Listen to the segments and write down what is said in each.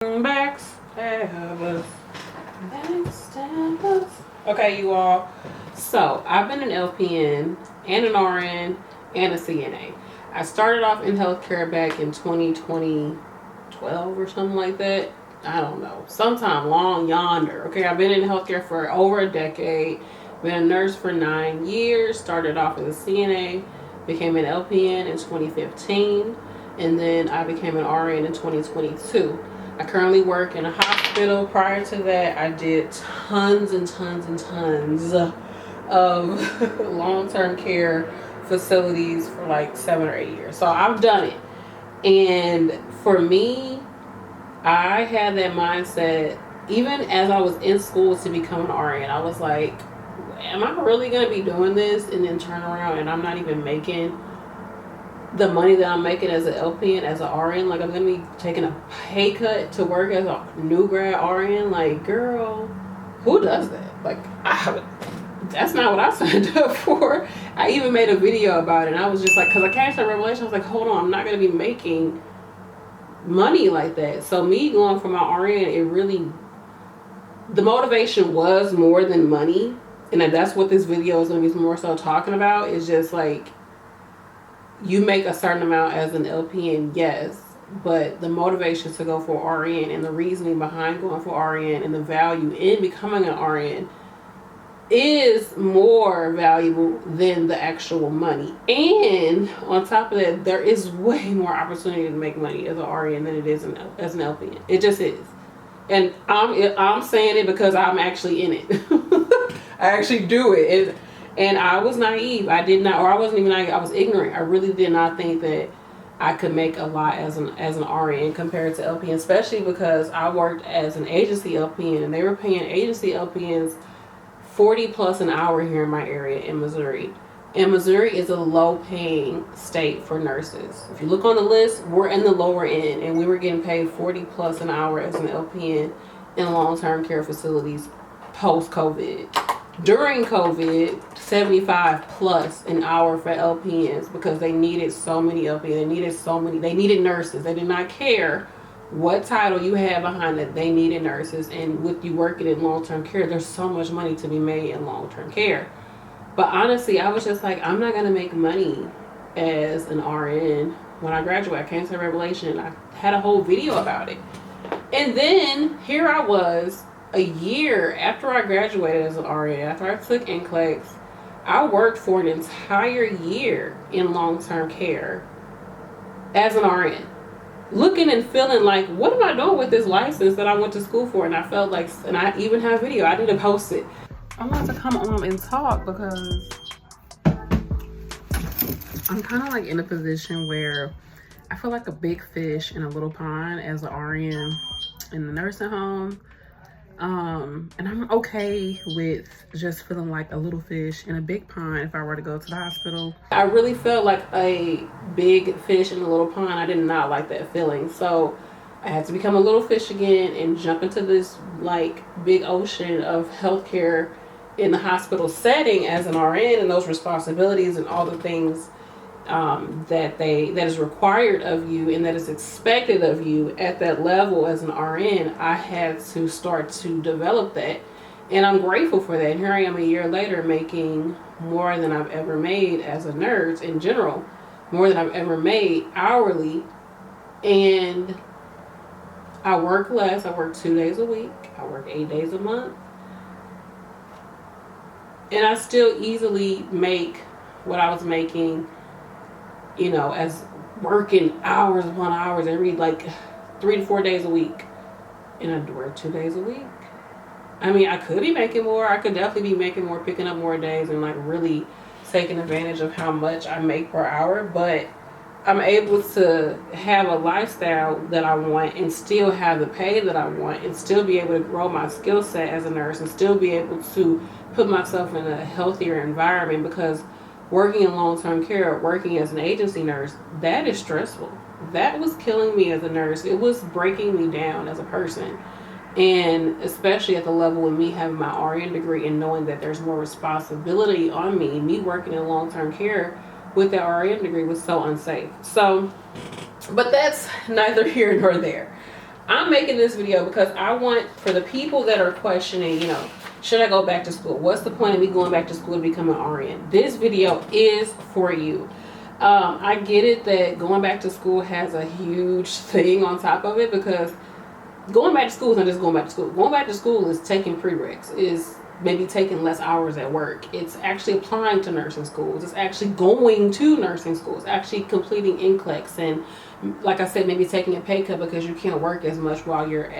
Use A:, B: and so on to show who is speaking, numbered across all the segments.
A: Backstabbers. Backstabbers. Okay, you all. So, I've been an LPN and an RN and a CNA. I started off in healthcare back in 2012 or something like that. I don't know. Sometime long yonder. Okay, I've been in healthcare for over a decade. Been a nurse for 9 years. Started off as a CNA. Became an LPN in 2015. And then I became an RN in 2022. I currently work in a hospital. Prior to that, I did tons and tons and tons of long-term care facilities for like 7 or 8 years. So I've done it. And for me, I had that mindset even as I was in school to become an RN. I was like, am I really going to be doing this and then turn around and I'm not even making the money that I'm making as an LPN, as an RN? Like, I'm going to be taking a pay cut to work as a new grad RN? Like, girl, who does that? Like, that's not what I signed up for. I even made a video about it, and I was just like, because I came to a revelation, I was like, hold on, I'm not going to be making money like that. So me going for my RN, it really, the motivation was more than money. And that's what this video is going to be more so talking about, is just like, you make a certain amount as an LPN, yes, but the motivation to go for RN and the reasoning behind going for RN and the value in becoming an RN is more valuable than the actual money. And on top of that, there is way more opportunity to make money as an RN than it is as an LPN. It just is. And I'm saying it because I'm actually in it. I actually do it. And I was naive. I did not, or I wasn't even naive. I was ignorant. I really did not think that I could make a lot as an RN compared to LPN, especially because I worked as an agency LPN, and they were paying agency LPNs $40 plus an hour here in my area in Missouri. And Missouri is a low-paying state for nurses. If you look on the list, we're in the lower end, and we were getting paid $40 plus an hour as an LPN in long-term care facilities post-COVID. During COVID, $75 plus an hour for LPNs because they needed so many LPNs. They needed nurses. They did not care what title you had behind it. They needed nurses. And with you working in long-term care, there's so much money to be made in long-term care. But honestly, I was just like, I'm not going to make money as an RN. When I graduated, I came to a revelation. I had a whole video about it. And then here I was, a year after I graduated as an RN, after I took NCLEX, I worked for an entire year in long-term care as an RN. Looking and feeling like, what am I doing with this license that I went to school for? And I felt like, and I even have video, I need to post it. I wanted to come on and talk because I'm kind of like in a position where I feel like a big fish in a little pond as an RN in the nursing home. And I'm okay with just feeling like a little fish in a big pond if I were to go to the hospital. I really felt like a big fish in a little pond. I did not like that feeling. So I had to become a little fish again and jump into this like big ocean of healthcare in the hospital setting as an RN, and those responsibilities and all the things that is required of you and that is expected of you at that level as an RN. I had to start to develop that, and I'm grateful for that. And here I am a year later making more than I've ever made as a nurse in general, more than I've ever made hourly. And I work less. I work 2 days a week. I work 8 days a month. And I still easily make what I was making, you know, as working hours upon hours every like 3 to 4 days a week. And I work 2 days a week. I mean, I could be making more. I could definitely be making more, picking up more days and like really taking advantage of how much I make per hour. But I'm able to have a lifestyle that I want and still have the pay that I want and still be able to grow my skill set as a nurse and still be able to put myself in a healthier environment, because working in long-term care, working as an agency nurse, that is stressful. That was killing me as a nurse. It was breaking me down as a person. And especially at the level of me having my RN degree and knowing that there's more responsibility on me working in long-term care with the RN degree was so unsafe. So, but that's neither here nor there. I'm making this video because I want, for the people that are questioning, you know, should I go back to school? What's the point of me going back to school to become an RN? This video is for you. I get it that going back to school has a huge thing on top of it, because going back to school is not just going back to school. Going back to school is taking prereqs, is maybe taking less hours at work. It's actually applying to nursing schools. It's actually going to nursing schools, actually completing NCLEX, and like I said, maybe taking a pay cut because you can't work as much while you're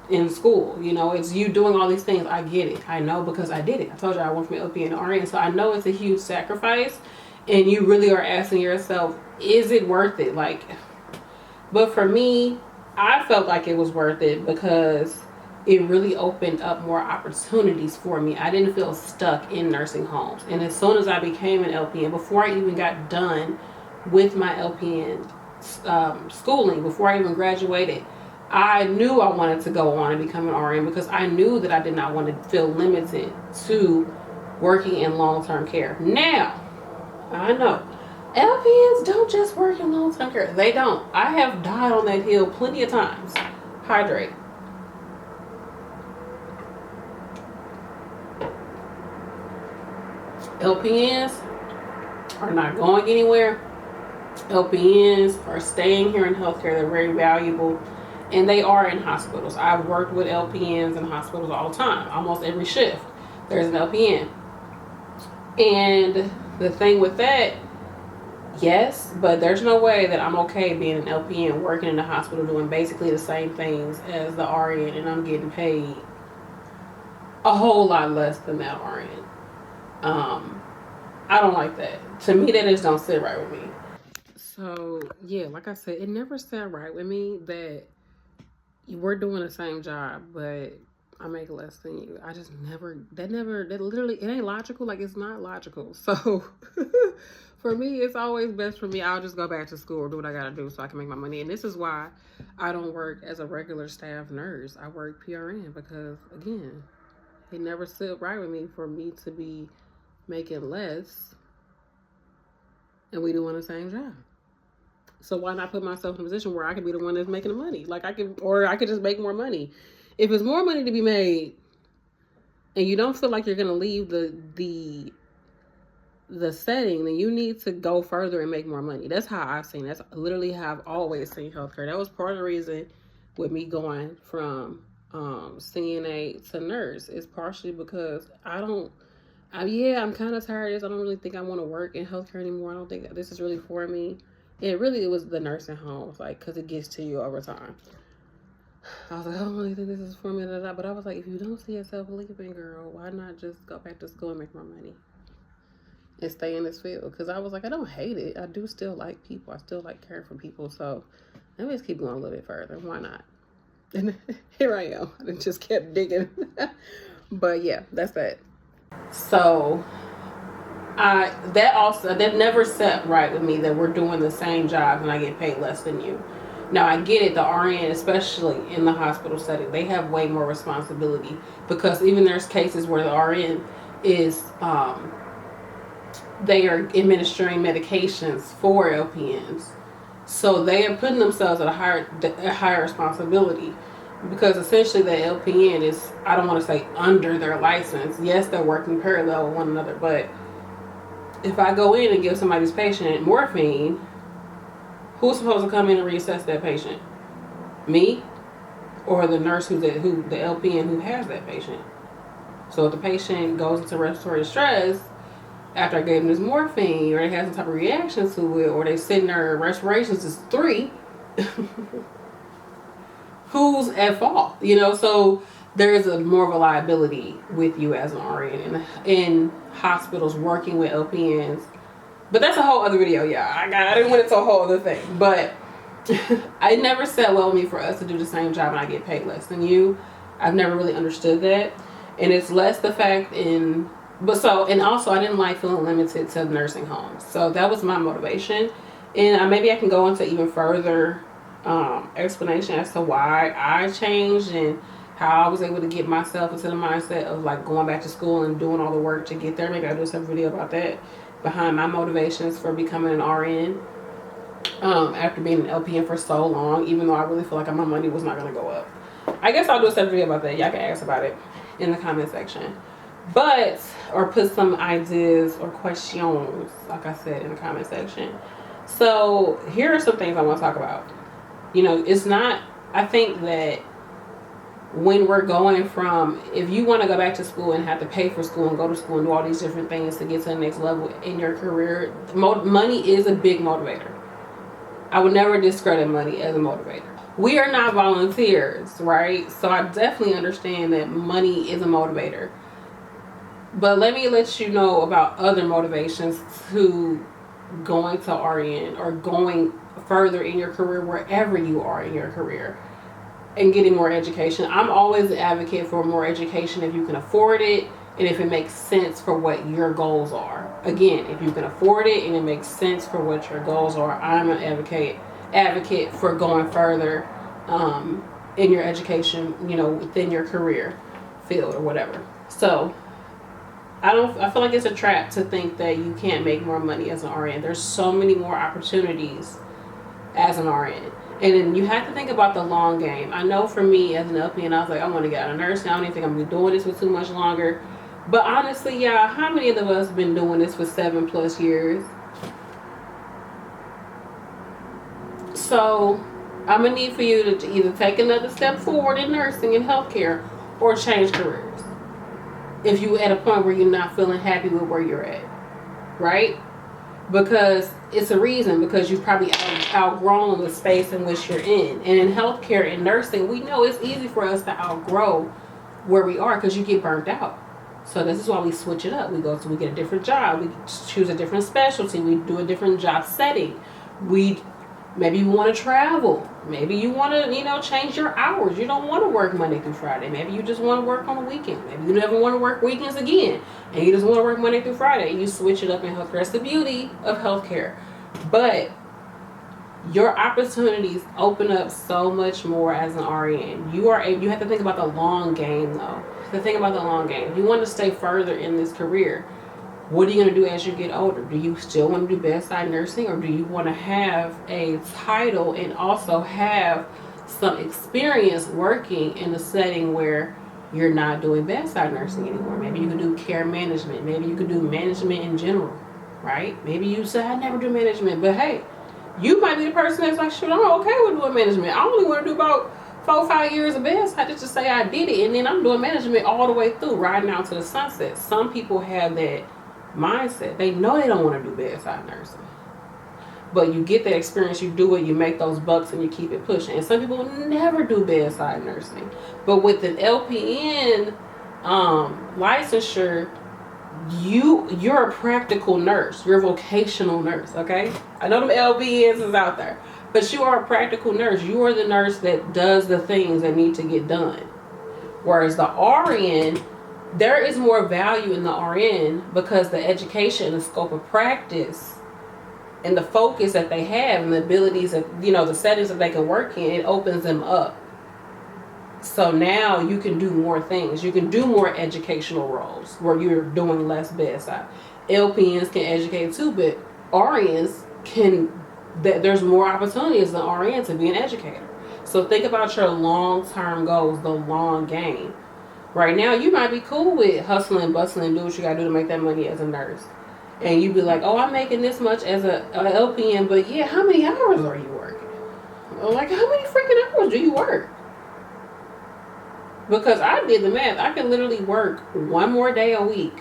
A: in school. You know, it's you doing all these things. I get it. I know, because I did it. I told you I went from LPN to RN, so I know it's a huge sacrifice, and you really are asking yourself, is it worth it? Like, but for me, I felt like it was worth it because it really opened up more opportunities for me. I didn't feel stuck in nursing homes. And as soon as I became an LPN, before I even got done with my LPN schooling, before I even graduated, I knew I wanted to go on and become an RN, because I knew that I did not want to feel limited to working in long-term care. Now, I know LPNs don't just work in long-term care. They don't. I have died on that hill plenty of times. Hydrate. LPNs are not going anywhere. LPNs are staying here in healthcare. They're very valuable, and they are in hospitals. I've worked with LPNs in hospitals all the time. Almost every shift there's an LPN. And the thing with that, yes, but there's no way that I'm okay being an LPN working in the hospital doing basically the same things as the RN, and I'm getting paid a whole lot less than that RN. I don't like that. To me, that just don't sit right with me. So yeah, like I said, it never sat right with me that we're doing the same job, but I make less than you. I just that literally, it ain't logical. Like, it's not logical. So for me, it's always best for me. I'll just go back to school, do what I gotta do so I can make my money. And this is why I don't work as a regular staff nurse. I work PRN, because again, it never sit right with me for me to be making less and we doing the same job. So why not put myself in a position where I could be the one that's making the money? Like, I could just make more money. If it's more money to be made and you don't feel like you're going to leave the setting, then you need to go further and make more money. That's how I've seen it. That's literally how I've always seen healthcare. That was part of the reason with me going from CNA to nurse. Is partially because I'm kind of tired of this. I don't really think I want to work in healthcare anymore. I don't think this is really for me. And really, it was the nursing homes, like, because it gets to you over time. I was like, I don't really think this is for me, but I was like, if you don't see yourself leaving, girl, why not just go back to school and make more money and stay in this field? Because I was like, I don't hate it. I do still like people. I still like caring for people. So let me just keep going a little bit further. Why not? And here I am. I just kept digging. But yeah, that's that. So that never sat right with me, that we're doing the same job and I get paid less than you. Now, I get it, the RN, especially in the hospital setting, they have way more responsibility, because even there's cases where the RN is they are administering medications for LPNs, so they are putting themselves at a higher responsibility, because essentially the LPN is, I don't want to say under their license. Yes, they're working parallel with one another, but if I go in and give somebody's patient morphine, who's supposed to come in and reassess that patient? Me, or the nurse the LPN who has that patient? So if the patient goes into respiratory distress after I gave them this morphine, or they have some type of reaction to it, or they sit in their respirations is 3, who's at fault? You know, so there's more of a liability with you as an RN in hospitals working with LPNs. But that's a whole other video, yeah. I didn't went into a whole other thing. But I never sat well with me for us to do the same job and I get paid less than you. I've never really understood that. And it's less the fact and also I didn't like feeling limited to nursing homes. So that was my motivation. And maybe I can go into even further explanation as to why I changed and how I was able to get myself into the mindset of like going back to school and doing all the work to get there. Maybe I'll do some video about that, behind my motivations for becoming an RN. after being an LPN for so long, even though I really feel like my money was not going to go up. I guess I'll do a separate video about that. Y'all can ask about it in the comment section. But, or put some ideas or questions, like I said, in the comment section. So, here are some things I want to talk about. You know, it's not, I think that when we're going from, if you want to go back to school and have to pay for school and go to school and do all these different things to get to the next level in your career, money is a big motivator. I would never discredit money as a motivator. We are not volunteers, right? So I definitely understand that money is a motivator. But let me let you know about other motivations to going to RN or going further in your career, wherever you are in your career, and getting more education. I'm always an advocate for more education if you can afford it and if it makes sense for what your goals are. Again, if you can afford it and it makes sense for what your goals are, I'm an advocate for going further in your education, you know, within your career field or whatever. So I feel like it's a trap to think that you can't make more money as an RN. There's so many more opportunities as an RN. And then you have to think about the long game. I know for me as an LPN, I was like, I want to get out of nursing. I don't even think I'm going to be doing this for too much longer. But honestly, y'all, how many of us have been doing this for 7+ years? So I'm going to need for you to either take another step forward in nursing and healthcare or change careers. If you're at a point where you're not feeling happy with where you're at, right? Because it's a reason, because you've probably outgrown the space in which you're in. And in healthcare and nursing, we know it's easy for us to outgrow where we are because you get burnt out. So this is why we switch it up. We get a different job. We choose a different specialty. We do a different job setting. Maybe you want to travel. Maybe you want to, change your hours. You don't want to work Monday through Friday. Maybe you just want to work on the weekend. Maybe you never want to work weekends again. And you just want to work Monday through Friday. And you switch it up in healthcare. That's the beauty of healthcare. But your opportunities open up so much more as an RN. You have to think about the long game, though. You think about the long game. If you want to stay further in this career, what are you going to do as you get older? Do you still want to do bedside nursing, or do you want to have a title and also have some experience working in a setting where you're not doing bedside nursing anymore? Maybe you can do care management. Maybe you could do management in general, right? Maybe you say, I never do management, but hey, you might be the person that's like, sure, I'm okay with doing management. I only want to do about 4-5 years of bedside just to say I did it, and then I'm doing management all the way through, riding out to the sunset. Some people have that mindset. They know they don't want to do bedside nursing, but you get that experience, you do it, you make those bucks, and you keep it pushing. And some people will never do bedside nursing, but with an LPN licensure, you're a practical nurse. You're a vocational nurse. Okay, I know them LPNs is out there, but you are a practical nurse. You are the nurse that does the things that need to get done. Whereas the RN, there is more value in the RN because the education, the scope of practice, and the focus that they have, and the abilities that, the settings that they can work in, it opens them up. So now you can do more things. You can do more educational roles where you're doing less bedside. LPNs can educate too, but RNs there's more opportunities than RN to be an educator. So think about your long-term goals, the long game. Right now, you might be cool with hustling, bustling, do what you gotta do to make that money as a nurse. And you'd be like, oh, I'm making this much as a LPN, but yeah, how many hours are you working? Like, how many freaking hours do you work? Because I did the math. I can literally work one more day a week,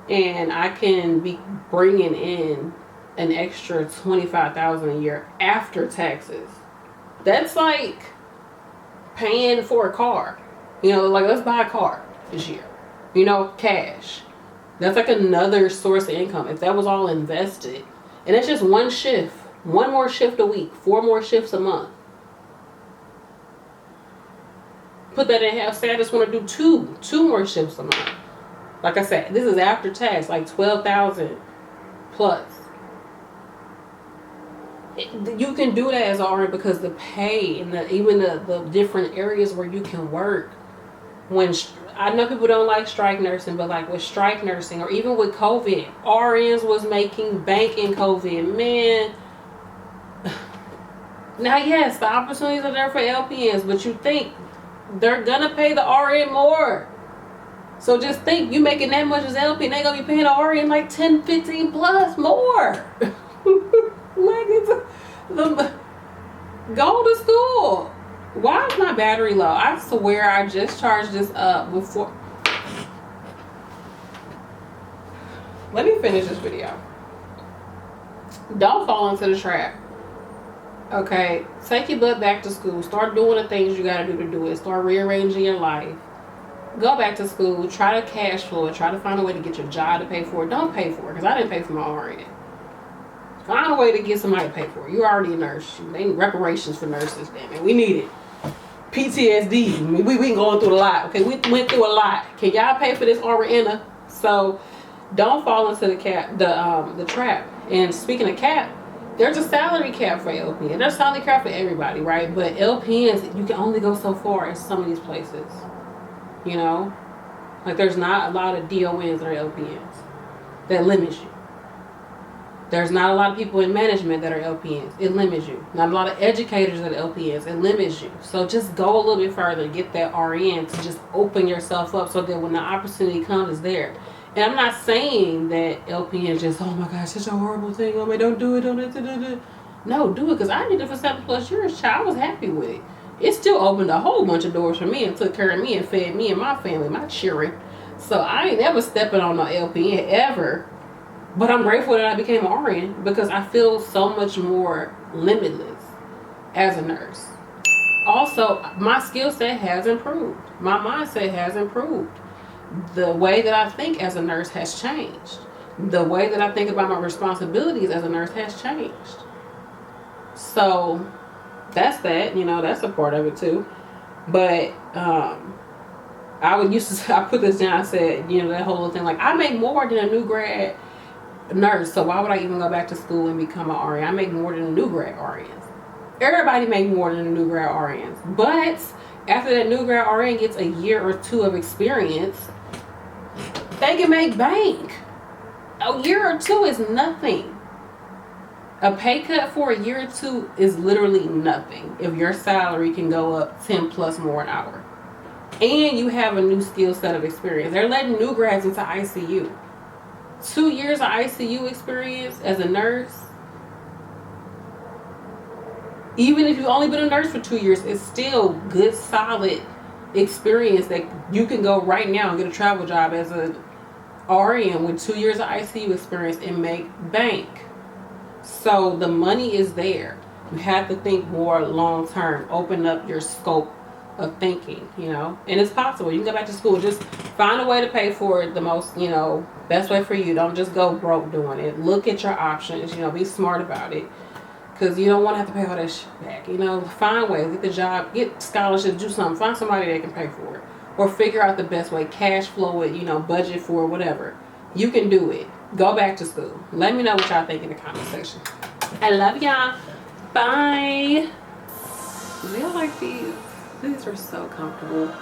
A: and I can be bringing in an extra $25,000 a year after taxes. That's like paying for a car. Like, let's buy a car this year. Cash. That's like another source of income. If that was all invested, and it's just one shift, one more shift a week, 4 more shifts a month. Put that in half. Say I just want to do two more shifts a month. Like I said, this is after tax, like $12,000 plus. You can do that as an RN because the pay and even the different areas where you can work. When I know people don't like strike nursing, but like with strike nursing or even with COVID, RNs was making bank in COVID. Man, Now, yes, the opportunities are there for LPNs, but you think they're gonna pay the RN more. So just think, you making that much as LPN, they gonna be paying the RN like 10, 15 plus more. Like, go to school. Why is my battery low? I swear I just charged this up before. Let me finish this video. Don't fall into the trap. Okay, take your butt back to school. Start doing the things you gotta do to do it. Start rearranging your life. Go back to school. Try to cash flow it. Try to find a way to get your job to pay for it. Don't pay for it, because I didn't pay for my RN. Find a way to get somebody to pay for it. You're already a nurse. They need reparations for nurses, damn it. We need it. PTSD. We been going through a lot. Okay, we went through a lot. Can y'all pay for this RN? So don't fall into the trap. And speaking of cap, there's a salary cap for LPN. There's a salary cap for everybody, right? But LPNs, you can only go so far in some of these places. You know? Like, there's not a lot of DONs that are LPNs. That limits you. There's not a lot of people in management that are LPNs. It limits you. Not a lot of educators that are LPNs. It limits you. So just go a little bit further. Get that RN to just open yourself up so that when the opportunity comes, it's there. And I'm not saying that LPN just, oh my gosh, such a horrible thing. Oh my, don't do it, don't do it. No, do it, because I did it for 7+ years, child. I was happy with it. It still opened a whole bunch of doors for me and took care of me and fed me and my family, my children. So I ain't never stepping on no LPN ever. But I'm grateful that I became an RN, because I feel so much more limitless as a nurse. Also, my skill set has improved. My mindset has improved. The way that I think as a nurse has changed. The way that I think about my responsibilities as a nurse has changed. So that's that, you know, that's a part of it too. But I put this down, I said, you know, that whole thing, like, I make more than a new grad nurse, so why would I even go back to school and become an RN? I make more than a new grad RNs. Everybody make more than a new grad RNs. But after that new grad RN gets a year or two of experience, they can make bank. A year or two is nothing. A pay cut for a year or two is literally nothing if your salary can go up 10 plus more an hour. And you have a new skill set of experience. They're letting new grads into ICU. 2 years of ICU experience as a nurse, even if you've only been a nurse for 2 years, it's still good, solid experience that you can go right now and get a travel job as a RN with 2 years of ICU experience and make bank. So the money is there. You have to think more long term. Open up your scope of thinking, you know, and it's possible. You can go back to school. Just find a way to pay for it the most, you know, best way for you. Don't just go broke doing it. Look at your options, you know, be smart about it, because you don't want to have to pay all that shit back, you know. Find ways, get the job, get scholarships, do something, find somebody that can pay for it, or figure out the best way, cash flow it, you know, budget for it, whatever. You can do it. Go back to school. Let me know what y'all think in the comment section. I love y'all. Bye. Do y'all like these? These are so comfortable.